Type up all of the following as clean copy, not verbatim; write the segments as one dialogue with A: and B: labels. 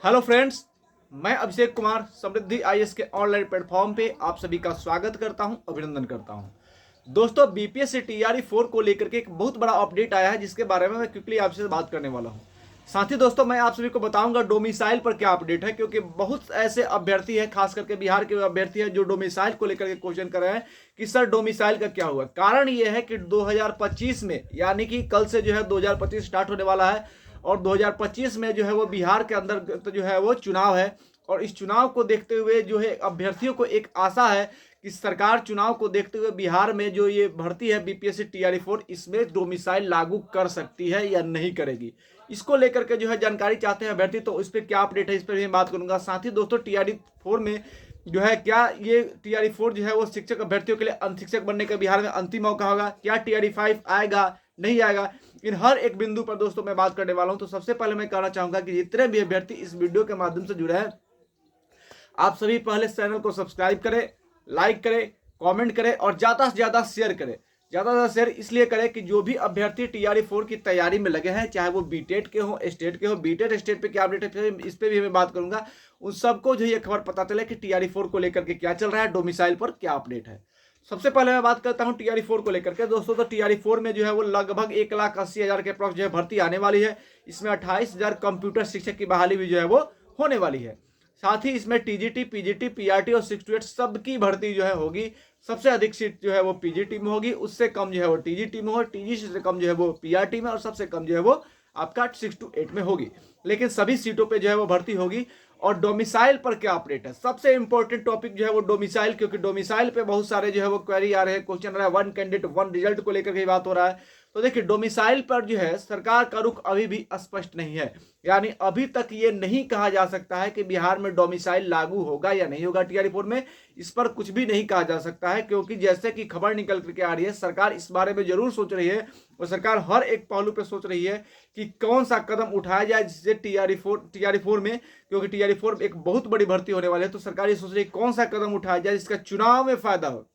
A: Hello friends, मैं अभिषेक कुमार समृद्धि IAS के online platform पे आप सभी का स्वागत करता हूं, अभिनंदन करता हूं। दोस्तों, बीपीएससी टीआरई 4 को लेकर के एक बहुत बड़ा अपडेट आया है जिसके बारे में मैं क्विकली आपसे बात करने वाला हूं। साथ ही दोस्तों, मैं आप सभी को बताऊंगा डोमिसाइल पर क्या अपडेट है, क्योंकि बहुत ऐसे अभ्यर्थी हैं, खास करके बिहार के अभ्यर्थी हैं, जो डोमिसाइल को लेकर के क्वेश्चन कर रहे हैं कि सर डोमिसाइल का क्या हुआ। कारण यह है कि 2025 में, यानी कि कल से जो है 2025 स्टार्ट होने वाला है और 2025 में जो है वो बिहार के अंदर तो जो है वो चुनाव है। और इस चुनाव को देखते हुए जो है अभ्यर्थियों को एक आशा है कि सरकार चुनाव को देखते हुए बिहार में जो ये भर्ती है बीपीएससी टीआरई 4, इसमें डोमिसाइल लागू कर सकती है या नहीं करेगी। इसको लेकर के जो है जानकारी चाहते हैं अभ्यर्थी, तो इस पर क्या अपडेट है इस पर भी मैं बात करूंगा। साथ ही दोस्तों, टीआरई 4 में जो है क्या ये टीआरई 4 जो है वो शिक्षक अभ्यर्थियों के लिए शिक्षक बनने का बिहार में अंतिम मौका होगा, क्या टीआरई 5 आएगा नहीं आएगा, इन हर एक बिंदु पर दोस्तों मैं बात करने वाला हूं। तो सबसे पहले मैं कहना चाहूंगा कि जितने भी अभ्यर्थी इस वीडियो के माध्यम से जुड़े हैं, आप सभी पहले चैनल को सब्सक्राइब करें, लाइक करें, कमेंट करें और ज्यादा से ज्यादा शेयर करें। ज्यादा से ज्यादा शेयर इसलिए करें कि जो भी अभ्यर्थी टीआरई 4 की तैयारी में लगे हैं, चाहे वो बीटेट के हो, स्टेट के हो, बीटेट स्टेट पे क्या अपडेट है इस पे भी मैं बात करूंगा, उन सबको जो ये खबर पता चले कि टीआरई 4 को लेकर के क्या चल रहा है, डोमिसाइल पर क्या अपडेट है। सबसे पहले मैं बात करता हूं टीआरई 4 को लेकर के। दोस्तों, तो टीआरई 4 में जो है वो लगभग 1,80,000 के अप्रॉक्स जो है भर्ती आने वाली है। इसमें 28,000 कंप्यूटर शिक्षक की बहाली भी जो है वो होने वाली है। साथ ही इसमें टीजीटी, पीजीटी, पीआरटी और 6 to 8 सबकी भर्ती जो है होगी। सबसे अधिक सीट जो है वो पीजीटी में होगी, उससे कम जो है वो टीजीटी में होगी, टीजीटी से कम जो है वो पीआरटी में और सबसे कम जो है वो आपका 6 to 8 में होगी। लेकिन सभी सीटों पे जो है वो भर्ती होगी। और डोमिसाइल पर क्या अपडेट है, सबसे इंपॉर्टेंट टॉपिक जो है वो डोमिसाइल, क्योंकि डोमिसाइल पे बहुत सारे जो है वो क्वेरी आ रहे हैं, क्वेश्चन आ रहा है, वन कैंडिडेट वन रिजल्ट को लेकर के बात हो रहा है। तो देखिए, डोमिसाइल पर जो है सरकार का रुख अभी भी स्पष्ट नहीं है। यानी अभी तक ये नहीं कहा जा सकता है कि बिहार में डोमिसाइल लागू होगा या नहीं होगा टीआरई 4 में। इस पर कुछ भी नहीं कहा जा सकता है, क्योंकि जैसे कि खबर निकल करके आ रही है, सरकार इस बारे में जरूर सोच रही है और सरकार हर एक पहलू पे सोच रही है कि कौन सा कदम उठाया जाए जिससे टीआरई 4 में, क्योंकि टीआरई 4 एक बहुत बड़ी भर्ती होने वाली है, तो सरकार ये सोच रही है कौन सा कदम उठाया जाए जिसका चुनाव में फायदा हो।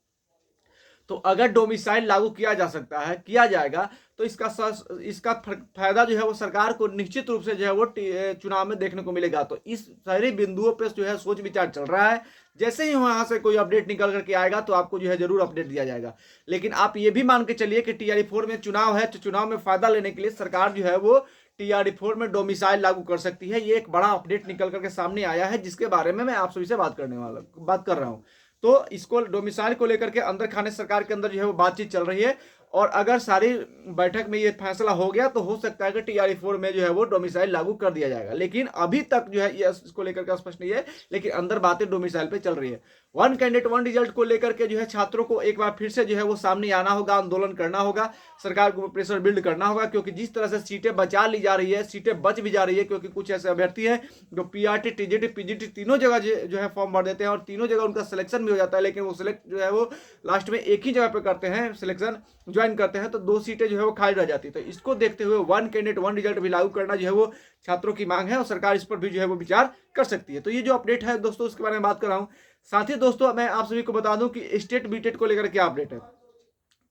A: तो अगर डोमिसाइल लागू किया जा सकता है, किया जाएगा, तो इसका फायदा जो है वो सरकार को निश्चित रूप से जो है वो चुनाव में देखने को मिलेगा। तो इस सारे बिंदुओं पे जो है सोच विचार चल रहा है। जैसे ही वहां से कोई अपडेट निकल करके आएगा तो आपको जो है जरूर अपडेट दिया जाएगा। लेकिन आप ये भी मान के चलिए कि टीआरई 4 में चुनाव है, तो चुनाव में फायदा लेने के लिए सरकार जो है वो टीआरई 4 में डोमिसाइल लागू कर सकती है। ये एक बड़ा अपडेट निकल करके सामने आया है, जिसके बारे में मैं आप सभी से बात कर रहा हूं। तो इसको डोमिसाइल को लेकर के अंदर खाने सरकार के अंदर जो है वो बातचीत चल रही है। और अगर सारी बैठक में ये फैसला हो गया तो हो सकता है कि टीआरई 4 में जो है वो डोमिसाइल लागू कर दिया जाएगा। लेकिन अभी तक जो है ये इसको लेकर के स्पष्ट नहीं है, लेकिन अंदर बातें डोमिसाइल पे चल रही है। वन कैंडिडेट वन रिजल्ट को लेकर के जो है छात्रों को एक बार फिर से जो है वो सामने आना होगा, आंदोलन करना होगा, सरकार को प्रेशर बिल्ड करना होगा, क्योंकि जिस तरह से सीटें बचा ली जा रही है, सीटें बच भी जा रही है, क्योंकि कुछ ऐसे अभ्यर्थी हैं जो पीआरटी, टीजीटी, पीजीटी तीनों जगह जो है फॉर्म भर देते हैं और तीनों जगह उनका सिलेक्शन भी हो जाता है, लेकिन वो सिलेक्ट जो है वो लास्ट में एक ही जगह पे करते हैं, सिलेक्शन ज्वाइन करते हैं, तो 2 सीटें जो है वो खाली रह जाती है। तो इसको देखते हुए वन कैंडिडेट वन रिजल्ट भी लागू करना जो है वो छात्रों की मांग है और सरकार इस पर भी जो है वो विचार कर सकती है। तो ये जो अपडेट है दोस्तों, उसके बारे में बात कर रहा हूं। साथ ही दोस्तों, मैं आप सभी को बता दूं कि स्टेट बीटेट को लेकर क्या अपडेट है।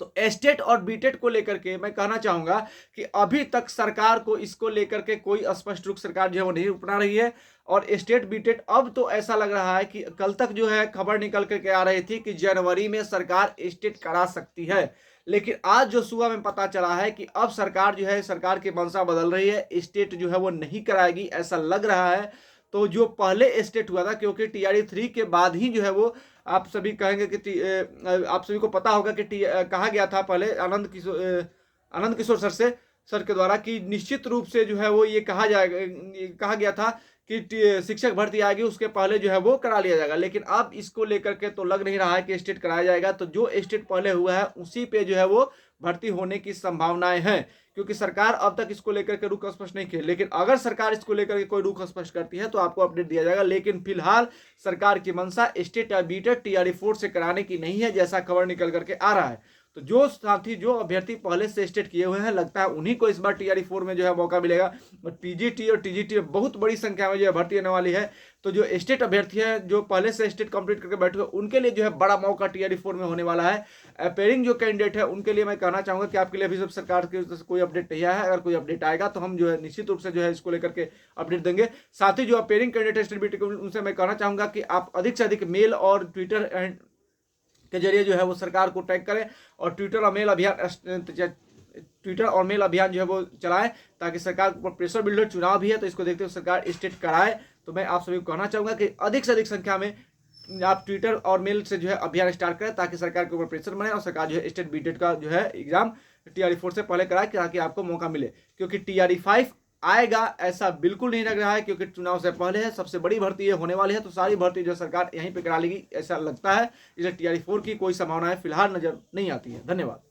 A: तो स्टेट और बीटेट को लेकर के मैं कहना चाहूंगा कि अभी तक सरकार को इसको लेकर के कोई स्पष्ट रुख सरकार जो है वो नहीं अपना रही है। और स्टेट बीटेट अब तो ऐसा लग रहा है कि कल तक जो है खबर निकल करके आ रही थी कि जनवरी में सरकार स्टेट करा सकती है, लेकिन आज जो सुबह में पता चला है कि अब सरकार जो है, सरकार की मंशा बदल रही है, स्टेट जो है वो नहीं कराएगी, ऐसा लग रहा है। तो जो पहले स्टेट हुआ था, क्योंकि टीआरई 3 के बाद ही जो है वो आप सभी कहेंगे कि आप सभी को पता होगा कि कहा गया था पहले आनंद किशोर सर के द्वारा कि निश्चित रूप से जो है वो ये कहा गया था कि शिक्षक भर्ती आएगी, उसके पहले जो है वो करा लिया जाएगा। लेकिन अब इसको लेकर के तो लग नहीं रहा है कि स्टेट कराया जाएगा। तो जो स्टेट पहले हुआ है उसी पे जो है वो भर्ती होने की संभावनाएं हैं, क्योंकि सरकार अब तक इसको लेकर के रुख स्पष्ट नहीं किया। लेकिन अगर सरकार इसको लेकर के कोई रुख स्पष्ट करती है तो आपको अपडेट दिया जाएगा। लेकिन फिलहाल सरकार की मंशा स्टेट या बीटेट टीआरई 4 से कराने की नहीं है, जैसा खबर निकल करके आ रहा है। तो जो साथी जो अभ्यर्थी पहले से स्टेट किए हुए हैं, लगता है उन्हीं को इस बार टीआरई 4 में जो है मौका मिलेगा। और पीजीटी और टीजीटी में बहुत बड़ी संख्या में जो है भर्ती होने वाली है। तो जो स्टेट अभ्यर्थी है, जो पहले से स्टेट कंप्लीट करके बैठे हुए, उनके लिए जो है बड़ा मौका टीआरई 4 में होने वाला है। अपेयरिंग जो कैंडिडेट है उनके लिए मैं कहना चाहूँगा कि आपके लिए अभी सब सरकार की तरफ से कोई अपडेट नहीं आया है। अगर कोई अपडेट आएगा तो हम जो है निश्चित रूप से जो है इसको लेकर के अपडेट देंगे। साथ ही जो अपेयरिंग कैंडिडेट स्टेट बीटी उनसे मैं कहना चाहूँगा कि आप अधिक से अधिक मेल और ट्विटर के जरिए जो है वो सरकार को टैग करें और ट्विटर और मेल अभियान जो है वो चलाएं, ताकि सरकार के ऊपर प्रेशर बिल्डर चुनाव भी है तो इसको देखते हुए सरकार स्टेट कराए। तो मैं आप सभी को कहना चाहूँगा कि अधिक से अधिक संख्या में आप ट्विटर और मेल से जो है अभियान स्टार्ट करें, ताकि सरकार के ऊपर प्रेशर बने और सरकार जो है स्टेट बीटेड का जो है एग्जाम टीआरई 4 से पहले कराए, ताकि आपको मौका मिले। क्योंकि टीआरई 5 आएगा ऐसा बिल्कुल नहीं लग रहा है, क्योंकि चुनाव से पहले है, सबसे बड़ी भर्ती होने वाली है, तो सारी भर्ती जो सरकार यहीं पे करा लेगी ऐसा लगता है। इसलिए टीआरई 4 की कोई संभावनाएं फिलहाल नजर नहीं आती है। धन्यवाद।